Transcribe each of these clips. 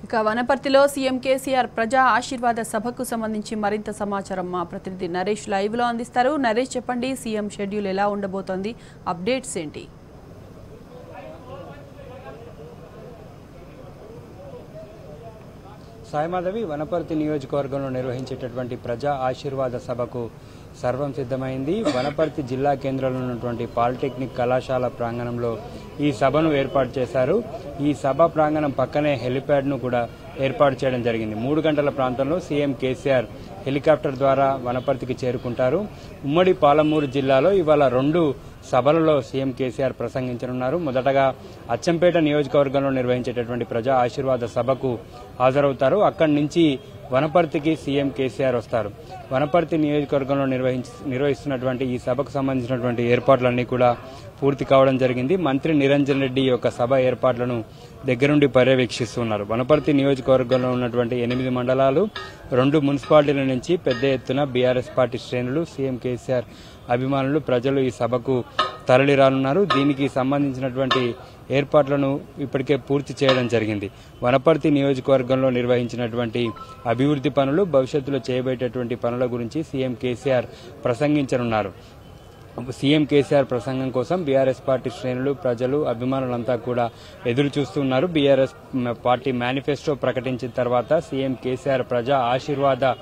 ఇక వనపర్తిలో సీఎం కేసీఆర్ ప్రజా ఆశీర్వాద సభకు సంబంధించి మరింత సమాచారం మా ప్రతినిధి నరేష్ లైవ్ లో అందిస్తారు. నరేష్, చెప్పండి, సీఎం షెడ్యూల్ ఎలా ఉండబోతోంది, అప్డేట్స్ ఏంటి? సాయిమాధవి, వనపర్తి నియోజకవర్గంలో నిర్వహించేటటువంటి ప్రజా ఆశీర్వాద సభకు సర్వం సిద్ధమైంది. వనపర్తి జిల్లా కేంద్రంలో ఉన్నటువంటి పాలిటెక్నిక్ కళాశాల ప్రాంగణంలో ఈ సభను ఏర్పాటు చేశారు. ఈ సభ ప్రాంగణం పక్కనే హెలిప్యాడ్ను కూడా ఏర్పాటు చేయడం జరిగింది. 3 గంటల ప్రాంతంలో సీఎం కేసీఆర్ హెలికాప్టర్ ద్వారా వనపర్తికి చేరుకుంటారు. ఉమ్మడి పాలమూరు జిల్లాలో ఇవాళ 2 సభలలో సీఎం కేసీఆర్ ప్రసంగించనున్నారు. మొదటగా అచ్చంపేట నియోజకవర్గంలో నిర్వహించేటటువంటి ప్రజా ఆశీర్వాద సభకు హాజరవుతారు. అక్కడి నుంచి వనపర్తికి సీఎం కేసీఆర్ వస్తారు. వనపర్తి నియోజకవర్గంలో నిర్వహిస్తున్నటువంటి ఈ సభకు సంబంధించినటువంటి ఏర్పాట్లన్నీ కూడా పూర్తి కావడం జరిగింది. మంత్రి నిరంజన్ రెడ్డి యొక్క సభ ఏర్పాట్లను దగ్గరుండి పర్యవేక్షిస్తున్నారు. వనపర్తి నియోజకవర్గంలో ఉన్నటువంటి 8 మండలాలు, 2 మున్సిపాలిటీల నుంచి పెద్ద ఎత్తున బీఆర్ఎస్ పార్టీ శ్రేణులు, సీఎం కేసీఆర్ అభిమానులు, ప్రజలు ఈ సభకు తరలిరానున్నారు. దీనికి సంబంధించినటువంటి ఏర్పాట్లను ఇప్పటికే పూర్తి చేయడం జరిగింది. వనపర్తి నియోజకవర్గంలో నిర్వహించినటువంటి అభివృద్ధి పనులు, భవిష్యత్తులో చేయబోయేటటువంటి పనుల గురించి సీఎం కేసీఆర్ ప్రసంగించనున్నారు. సీఎం కేసీఆర్ ప్రసంగం కోసం బీఆర్ఎస్ పార్టీ శ్రేణులు, ప్రజలు, అభిమానులంతా కూడా ఎదురు చూస్తున్నారు. బీఆర్ఎస్ పార్టీ మేనిఫెస్టో ప్రకటించిన తర్వాత సీఎం కేసీఆర్ ప్రజా ఆశీర్వాద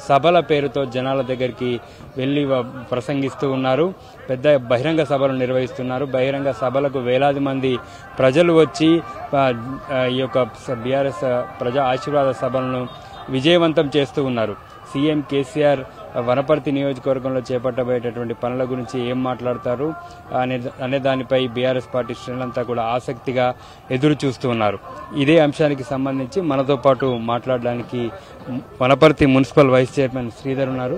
సభల పేరుతో జనాల దగ్గరికి వెళ్లి ప్రసంగిస్తూ ఉన్నారు. పెద్ద బహిరంగ సభలు నిర్వహిస్తున్నారు. బహిరంగ సభలకు వేలాది మంది ప్రజలు వచ్చి ఈ యొక్క బీఆర్ఎస్ ప్రజా ఆశీర్వాద సభలను విజయవంతం చేస్తూ ఉన్నారు. సీఎం కేసీఆర్ వనపర్తి నియోజకవర్గంలో చేపట్టబోయేటటువంటి పనుల గురించి ఏం మాట్లాడతారు అనే దానిపై బీఆర్ఎస్ పార్టీ శ్రేణులంతా కూడా ఆసక్తిగా ఎదురు చూస్తూ ఉన్నారు. ఇదే అంశానికి సంబంధించి మనతో పాటు మాట్లాడడానికి Wanaparthy municipal vice chairman Sridhar ఉన్నారు.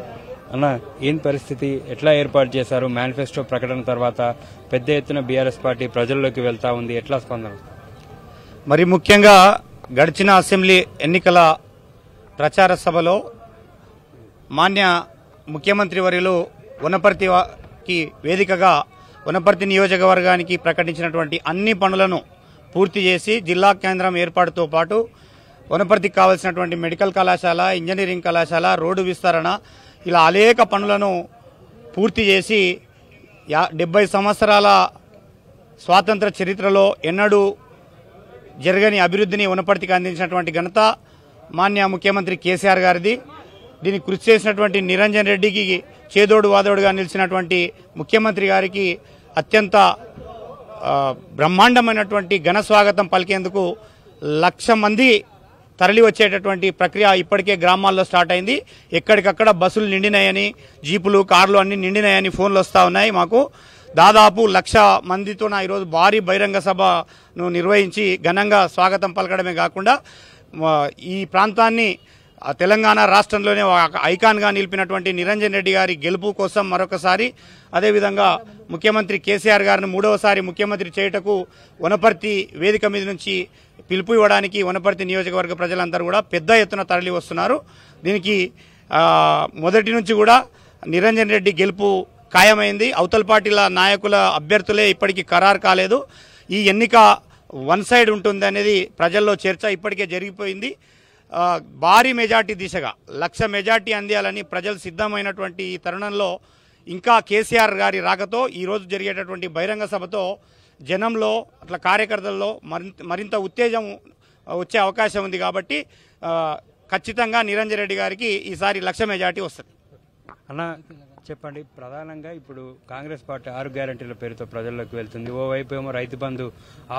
అన్న, ఏం పరిస్థితి, ఎట్లా ఏర్పాటు చేశారు? మేనిఫెస్టో ప్రకటన తర్వాత పెద్ద ఎత్తున బీఆర్ఎస్ పార్టీ ప్రజల్లోకి వెళ్తా ఉంది, ఎట్లా స్పందన? మరి ముఖ్యంగా గడిచిన అసెంబ్లీ ఎన్నికల ప్రచార సభలో మాన్య ముఖ్యమంత్రి వర్యులు వనపర్తికి వేదికగా వనపర్తి నియోజకవర్గానికి ప్రకటించినటువంటి అన్ని పనులను పూర్తి చేసి జిల్లా కేంద్రం ఏర్పాటుతో పాటు వనపర్తికి కావాల్సినటువంటి మెడికల్ కళాశాల, ఇంజనీరింగ్ కళాశాల, రోడ్డు విస్తరణ, ఇలా అనేక పనులను పూర్తి చేసి 70 సంవత్సరాల స్వాతంత్ర చరిత్రలో ఎన్నడూ జరగని అభివృద్ధిని వనపర్తికి అందించినటువంటి ఘనత మాన్య ముఖ్యమంత్రి కేసీఆర్ గారిది. దీనికి కృషి చేసినటువంటి నిరంజన్ రెడ్డికి చేదోడు వాదోడుగా నిలిచినటువంటి ముఖ్యమంత్రి గారికి అత్యంత బ్రహ్మాండమైనటువంటి ఘన స్వాగతం పలికేందుకు 1,00,000 మంది తరలి వచ్చేటటువంటి ప్రక్రియ ఇప్పటికే గ్రామాల్లో స్టార్ట్ అయింది. ఎక్కడికక్కడ బస్సులు నిండినాయని, జీపులు, కార్లు అన్ని నిండినాయని ఫోన్లు వస్తూ ఉన్నాయి మాకు. దాదాపు 1,00,000 మందితో ఈరోజు భారీ బహిరంగ సభను నిర్వహించి ఘనంగా స్వాగతం పలకడమే కాకుండా ఈ ప్రాంతాన్ని తెలంగాణ రాష్ట్రంలోనే ఐకాన్గా నిలిపినటువంటి నిరంజన్ రెడ్డి గారి గెలుపు కోసం మరొకసారి, అదేవిధంగా ముఖ్యమంత్రి కేసీఆర్ గారిని 3వసారి ముఖ్యమంత్రి చేయుటకు వనపర్తి వేదిక మీద నుంచి పిలుపు ఇవ్వడానికి వనపర్తి నియోజకవర్గ ప్రజలందరూ కూడా పెద్ద ఎత్తున తరలి వస్తున్నారు. దీనికి మొదటి నుంచి కూడా నిరంజన్ రెడ్డి గెలుపు ఖాయమైంది. అవతల పార్టీల నాయకుల అభ్యర్థులే ఇప్పటికీ ఖరారు కాలేదు. ఈ ఎన్నిక వన్ సైడ్ ఉంటుంది అనేది ప్రజల్లో చర్చ ఇప్పటికే జరిగిపోయింది. భారీ మెజార్టీ దిశగా 1,00,000 మెజార్టీ అందియాలని ప్రజలు సిద్ధమైనటువంటి ఈ తరుణంలో ఇంకా కేసీఆర్ గారి రాకతో ఈరోజు జరిగేటటువంటి బహిరంగ సభతో జనంలో అట్లా కార్యకర్తల్లో మరింత ఉత్తేజం వచ్చే అవకాశం ఉంది. కాబట్టి ఖచ్చితంగా నిరంజన్ రెడ్డి గారికి ఈసారి 1,00,000 మెజార్టీ వస్తుంది. అన్న, చెప్పండి, ప్రధానంగా ఇప్పుడు కాంగ్రెస్ పార్టీ 6 గ్యారంటీల పేరుతో ప్రజల్లోకి వెళ్తుంది. ఓవైపు ఏమో రైతు బంధు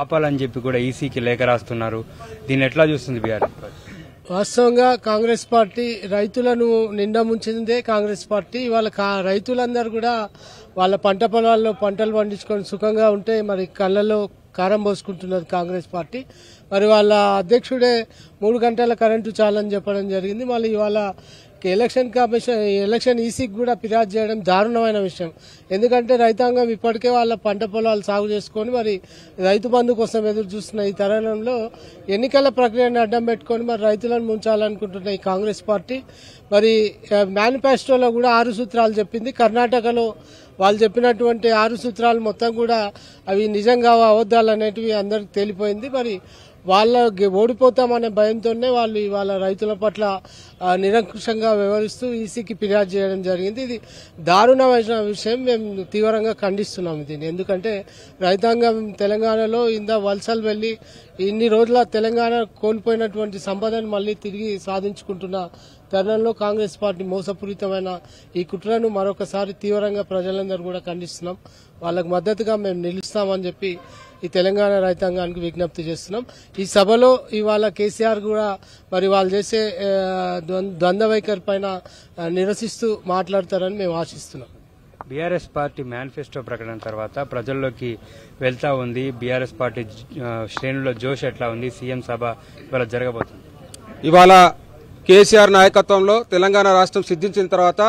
ఆపాలని చెప్పి కూడా ఈసీకి లేఖ రాస్తున్నారు. దీన్ని ఎట్లా చూస్తుంది బీఆర్ఎస్ పార్టీ? వాస్తవంగా కాంగ్రెస్ పార్టీ రైతులను నిండా ముంచిందే కాంగ్రెస్ పార్టీ. ఇవాళ రైతులందరూ కూడా వాళ్ళ పంట పొలాల్లో పంటలు పండించుకొని సుఖంగా ఉంటే మరి కళ్ళలో కారం పోసుకుంటున్నది కాంగ్రెస్ పార్టీ. మరి వాళ్ళ అధ్యక్షుడే 3 గంటల కరెంటు చాలని చెప్పడం జరిగింది. మళ్ళీ ఇవాళ ఎలక్షన్ ఈసీకి కూడా ఫిర్యాదు చేయడం దారుణమైన విషయం. ఎందుకంటే రైతాంగం ఇప్పటికే వాళ్ళ పంట పొలాలు సాగు చేసుకొని మరి రైతు బంధు కోసం ఎదురు చూస్తున్న ఈ తరుణంలో ఎన్నికల ప్రక్రియను అడ్డం పెట్టుకొని మరి రైతులను ముంచాలనుకుంటున్న ఈ కాంగ్రెస్ పార్టీ మరి మేనిఫెస్టోలో కూడా 6 సూత్రాలు చెప్పింది. కర్ణాటకలో వాళ్ళు చెప్పినటువంటి 6 సూత్రాలు మొత్తం కూడా అవి నిజంగా అబద్ధాలు అనేటివి అందరికి తేలిపోయింది. మరి వాళ్ళ ఓడిపోతామనే భయంతోనే వాళ్ళు ఇవాళ రైతుల పట్ల నిరంకుశంగా వ్యవహరిస్తూ ఈసీకి ఫిర్యాదు చేయడం జరిగింది. ఇది దారుణమైన విషయం. మేము తీవ్రంగా ఖండిస్తున్నాం దీన్ని. ఎందుకంటే రైతాంగం తెలంగాణలో వలసలు వెళ్లి ఇన్ని రోజుల తెలంగాణ కోల్పోయినటువంటి సంపదను మళ్లీ తిరిగి సాధించుకుంటున్న తరుణంలో కాంగ్రెస్ పార్టీ మోసపూరితమైన ఈ కుట్రను మరొకసారి తీవ్రంగా ప్రజలందరూ కూడా ఖండిస్తున్నాం. వాళ్ళకు మద్దతుగా మేము నిలుస్తామని చెప్పి ఈ తెలంగాణ రైతాంగానికి విజ్ఞప్తి చేస్తున్నాం. ఈ సభలో ఇవాళ కేసీఆర్ కూడా మరి వాళ్ళు చేసే ద్వంద్వ వైఖరి పైన నిరసిస్తూ మాట్లాడతారని మేము ఆశిస్తున్నాం. బీఆర్ఎస్ పార్టీ మేనిఫెస్టో ప్రకటన తర్వాత ప్రజల్లోకి వెళ్తా ఉంది. బీఆర్ఎస్ పార్టీ శ్రేణుల్లో జోష్ ఎట్లా ఉంది? సీఎం సభ ఇవాళ జరగబోతుంది. ఇవాళ కేసీఆర్ నాయకత్వంలో తెలంగాణ రాష్ట్రం సిద్ధించిన తర్వాత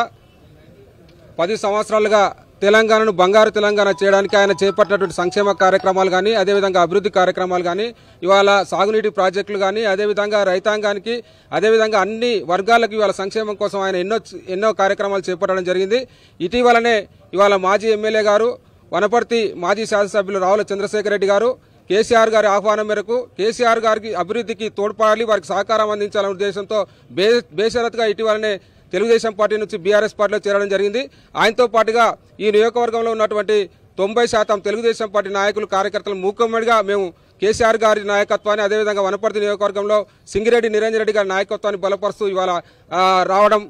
10 సంవత్సరాలుగా తెలంగాణను బంగారు తెలంగాణ చేయడానికి ఆయన చేపట్టినటువంటి సంక్షేమ కార్యక్రమాలు కానీ, అదేవిధంగా అభివృద్ధి కార్యక్రమాలు కానీ, ఇవాళ సాగునీటి ప్రాజెక్టులు కానీ, అదేవిధంగా రైతాంగానికి, అదేవిధంగా అన్ని వర్గాలకు ఇవాళ సంక్షేమం కోసం ఆయన ఎన్నో కార్యక్రమాలు చేపట్టడం జరిగింది. ఇటీవలనే ఇవాళ మాజీ ఎమ్మెల్యే గారు, వనపర్తి మాజీ శాసనసభ్యులు రావుల చంద్రశేఖర్ రెడ్డి గారు కేసీఆర్ గారి ఆహ్వానం మేరకు కేసీఆర్ గారికి అభివృద్ధికి తోడ్పడాలి, వారికి సహకారం అందించాలనే ఉద్దేశంతో బేషరతుగా ఇటీవలనే తెలుగుదేశం పార్టీ నుంచి బీఆర్ఎస్ పార్టీలో చేరడం జరిగింది. ఆయనతో పాటుగా ఈ నియోజకవర్గంలో ఉన్నటువంటి 90% తెలుగుదేశం పార్టీ నాయకులు, కార్యకర్తలు మూకుమ్మడిగా మేము కేసీఆర్ గారి నాయకత్వాన్ని, అదేవిధంగా వనపర్తి నియోజకవర్గంలో సింగిరెడ్డి నిరంజన్ రెడ్డి గారి నాయకత్వాన్ని బలపరుస్తూ ఇవాళ రావడం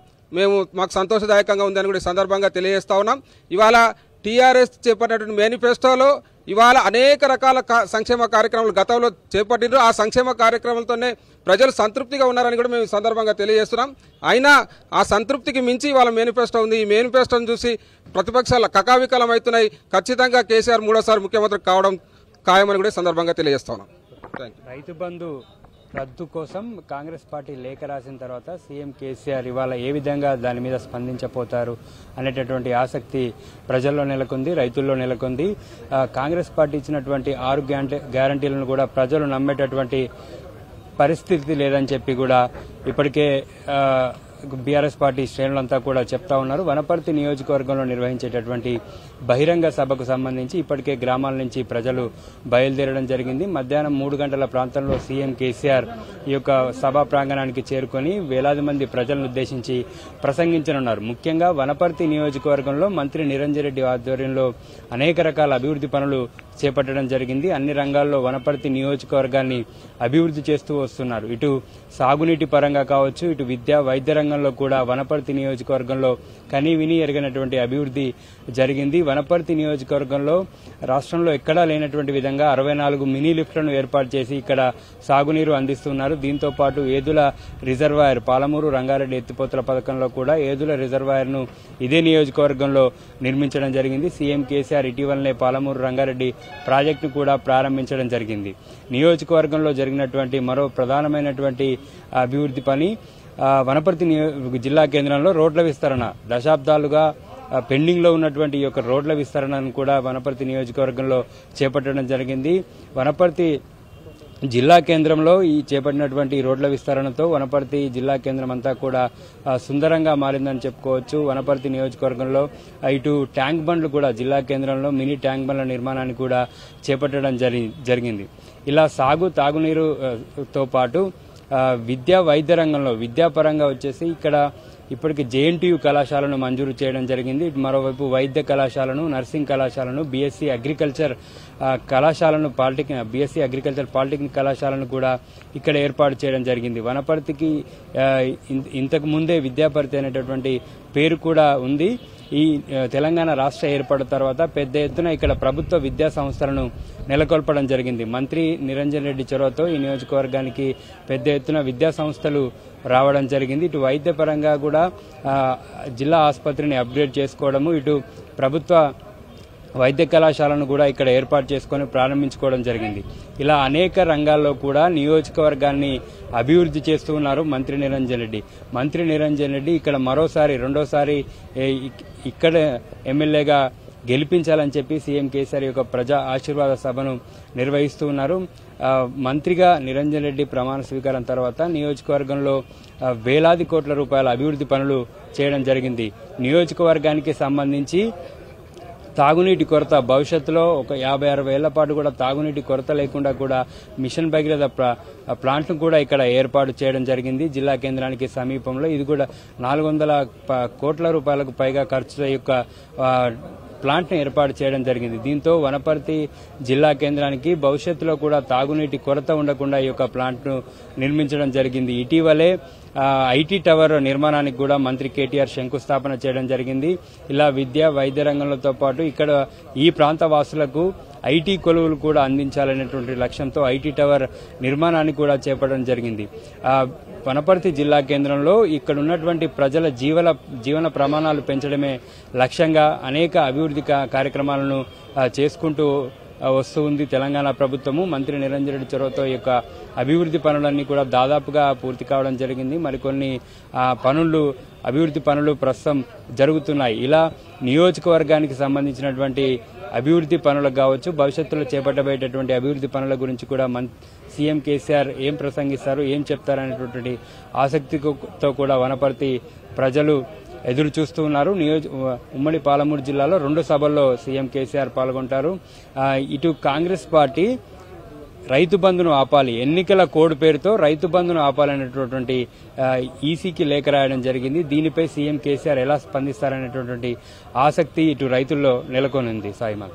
మాకు సంతోషదాయకంగా ఉందని కూడా ఈ సందర్భంగా తెలియజేస్తా ఉన్నాం. ఇవాళ టీఆర్ఎస్ చేపట్టినటువంటి మేనిఫెస్టోలో ఇవాళ అనేక రకాల సంక్షేమ కార్యక్రమాలు గతంలో చేపట్టినారు. ఆ సంక్షేమ కార్యక్రమాలతోనే ప్రజలు సంతృప్తిగా ఉన్నారని కూడా మేము ఈ సందర్భంగా తెలియజేస్తున్నాం. అయినా ఆ సంతృప్తికి మించి ఇవాళ మేనిఫెస్టో ఉంది. ఈ మేనిఫెస్టోను చూసి ప్రతిపక్షాల కకావికలం అవుతున్నాయి. ఖచ్చితంగా కేసీఆర్ 3వ సారి ముఖ్యమంత్రి కావడం ఖాయమని కూడా ఈ సందర్భంగా తెలియజేస్తా ఉన్నాం. రైతు బంధు రద్దు కోసం కాంగ్రెస్ పార్టీ లేఖ రాసిన తర్వాత సీఎం కేసీఆర్ ఇవాళ ఏ విధంగా దాని మీద స్పందించబోతారు అనేటటువంటి ఆసక్తి ప్రజల్లో నెలకొంది, రైతుల్లో నెలకొంది. కాంగ్రెస్ పార్టీ ఇచ్చినటువంటి 6 గ్యారంటీలను కూడా ప్రజలు నమ్మేటటువంటి పరిస్థితి లేదని చెప్పి కూడా ఇప్పటికే బీఆర్ఎస్ పార్టీ శ్రేణులంతా కూడా చెప్తా ఉన్నారు. వనపర్తి నియోజకవర్గంలో నిర్వహించేటటువంటి బహిరంగ సభకు సంబంధించి ఇప్పటికే గ్రామాల నుంచి ప్రజలు బయలుదేరడం జరిగింది. మధ్యాహ్నం 3 గంటల ప్రాంతంలో సీఎం కేసీఆర్ ఈ యొక్క సభా ప్రాంగణానికి చేరుకొని వేలాది మంది ప్రజలను ఉద్దేశించి ప్రసంగించనున్నారు. ముఖ్యంగా వనపర్తి నియోజకవర్గంలో మంత్రి నిరంజన్ రెడ్డి ఆధ్వర్యంలో అనేక రకాల అభివృద్ధి పనులు చేపట్టడం జరిగింది. అన్ని రంగాల్లో వనపర్తి నియోజకవర్గాన్ని అభివృద్ధి చేస్తూ వస్తున్నారు. ఇటు సాగునీటి పరంగా కావచ్చు, ఇటు విద్యా వైద్య రంగంలో కూడా వనపర్తి నియోజకవర్గంలో కని విని ఎరగనటువంటి అభివృద్ధి జరిగింది. వనపర్తి నియోజకవర్గంలో రాష్ట్రంలో ఎక్కడా లేనటువంటి విధంగా 64 మినీ లిఫ్ట్లను ఏర్పాటు చేసి ఇక్కడ సాగునీరు అందిస్తున్నారు. దీంతో పాటు ఏదుల రిజర్వాయర్, పాలమూరు రంగారెడ్డి ఎత్తిపోతల పథకంలో కూడా ఏదుల రిజర్వాయర్ ను ఇదే నియోజకవర్గంలో నిర్మించడం జరిగింది. సీఎం కేసీఆర్ ఇటీవలనే పాలమూరు రంగారెడ్డి ప్రాజెక్టును కూడా ప్రారంభించడం జరిగింది. నియోజకవర్గంలో జరిగినటువంటి మరో ప్రధానమైనటువంటి అభివృద్ధి పని వనపర్తి జిల్లా కేంద్రంలో రోడ్ల విస్తరణ. దశాబ్దాలుగా పెండింగ్ లో ఉన్నటువంటి ఈ యొక్క రోడ్ల విస్తరణను కూడా వనపర్తి నియోజకవర్గంలో చేపట్టడం జరిగింది. వనపర్తి జిల్లా కేంద్రంలో ఈ చేపట్టినటువంటి రోడ్ల విస్తరణతో వనపర్తి జిల్లా కేంద్రం అంతా కూడా సుందరంగా మారిందని చెప్పుకోవచ్చు. వనపర్తి నియోజకవర్గంలో ఇటు ట్యాంక్ బండ్లు కూడా జిల్లా కేంద్రంలో మినీ ట్యాంక్ బండ్ల నిర్మాణాన్ని కూడా చేపట్టడం జరిగింది. ఇలా తాగునీరుతో పాటు విద్యా వైద్య రంగంలో విద్యాపరంగా వచ్చేసి ఇక్కడ ఇప్పటికి జేఎన్టీయూ కళాశాలను మంజూరు చేయడం జరిగింది. మరోవైపు వైద్య కళాశాలను, నర్సింగ్ కళాశాలను, బీఎస్సీ అగ్రికల్చర్ కళాశాలను, బీఎస్సీ అగ్రికల్చర్ పాలిటెక్నిక్ కళాశాలను కూడా ఇక్కడ ఏర్పాటు చేయడం జరిగింది. వనపర్తికి ఇంతకు ముందే విద్యాపరితి అనేటటువంటి పేరు కూడా ఉంది. ఈ తెలంగాణ రాష్ట్ర ఏర్పడిన తర్వాత పెద్ద ఎత్తున ఇక్కడ ప్రభుత్వ విద్యా సంస్థలను నెలకొల్పడం జరిగింది. మంత్రి నిరంజన్ రెడ్డి చొరవతో ఈ నియోజకవర్గానికి పెద్ద ఎత్తున విద్యా సంస్థలు రావడం జరిగింది. ఇటు వైద్య పరంగా కూడా జిల్లా ఆసుపత్రిని అప్గ్రేడ్ చేసుకోవడము, ఇటు ప్రభుత్వ వైద్య కళాశాలను కూడా ఇక్కడ ఏర్పాటు చేసుకుని ప్రారంభించుకోవడం జరిగింది. ఇలా అనేక రంగాల్లో కూడా నియోజకవర్గాన్ని అభివృద్ధి చేస్తూ ఉన్నారు మంత్రి నిరంజన్ రెడ్డి. మంత్రి నిరంజన్ రెడ్డి ఇక్కడ రెండోసారి ఇక్కడ ఎమ్మెల్యేగా గెలిపించాలని చెప్పి సీఎం కేసీఆర్ యొక్క ప్రజా ఆశీర్వాద సభను నిర్వహిస్తూ ఉన్నారు. మంత్రిగా నిరంజన్ రెడ్డి ప్రమాణ స్వీకారం తర్వాత నియోజకవర్గంలో వేలాది కోట్ల రూపాయల అభివృద్ధి పనులు చేయడం జరిగింది. నియోజకవర్గానికి సంబంధించి తాగునీటి కొరత భవిష్యత్తులో ఒక 50-60 ఏళ్ల పాటు కూడా తాగునీటి కొరత లేకుండా కూడా మిషన్ భగీరథ ప్లాంట్ను కూడా ఇక్కడ ఏర్పాటు చేయడం జరిగింది జిల్లా కేంద్రానికి సమీపంలో. ఇది కూడా 400 కోట్ల రూపాయలకు పైగా ఖర్చు యొక్క ప్లాంట్ను ఏర్పాటు చేయడం జరిగింది. దీంతో వనపర్తి జిల్లా కేంద్రానికి భవిష్యత్తులో కూడా తాగునీటి కొరత ఉండకుండా ఈ యొక్క ప్లాంట్ను నిర్మించడం జరిగింది. ఇటీవలే ఐటీ టవర్ నిర్మాణానికి కూడా మంత్రి కేటీఆర్ శంకుస్థాపన చేయడం జరిగింది. ఇలా విద్య వైద్య రంగంలో పాటు ఇక్కడ ఈ ప్రాంత వాసులకు ఐటీ కొలువులు కూడా అందించాలనేటువంటి లక్ష్యంతో ఐటీ టవర్ నిర్మాణాన్ని కూడా చేపట్టడం జరిగింది. వనపర్తి జిల్లా కేంద్రంలో ఇక్కడ ఉన్నటువంటి ప్రజల జీవన ప్రమాణాలు పెంచడమే లక్ష్యంగా అనేక అభివృద్ధి కార్యక్రమాలను చేసుకుంటూ వస్తూ ఉంది తెలంగాణ ప్రభుత్వము. మంత్రి నిరంజన్ రెడ్డి చొరవతో ఈ యొక్క అభివృద్ధి పనులన్నీ కూడా దాదాపుగా పూర్తి కావడం జరిగింది. మరికొన్ని అభివృద్ధి పనులు ప్రస్తుతం జరుగుతున్నాయి. ఇలా నియోజకవర్గానికి సంబంధించినటువంటి అభివృద్ధి పనులకు కావచ్చు, భవిష్యత్తులో చేపట్టబోయేటటువంటి అభివృద్ధి పనుల గురించి కూడా సీఎం కేసీఆర్ ఏం ప్రసంగిస్తారు, ఏం చెప్తారనేటువంటి ఆసక్తితో కూడా వనపర్తి ప్రజలు ఎదురు చూస్తూ ఉన్నారు. ఉమ్మడి పాలమూరు జిల్లాలో 2 సభల్లో సీఎం కేసీఆర్ పాల్గొంటారు. ఇటు కాంగ్రెస్ పార్టీ రైతు బంధును ఆపాలి, ఎన్నికల కోడ్ పేరుతో రైతు బంధును ఆపాలనేటువంటి ఈసీకి లేఖ రాయడం జరిగింది. దీనిపై సీఎం కేసీఆర్ ఎలా స్పందిస్తారనేటువంటి ఆసక్తి ఇటు రైతుల్లో నెలకొనుంది. సాయిమాన్.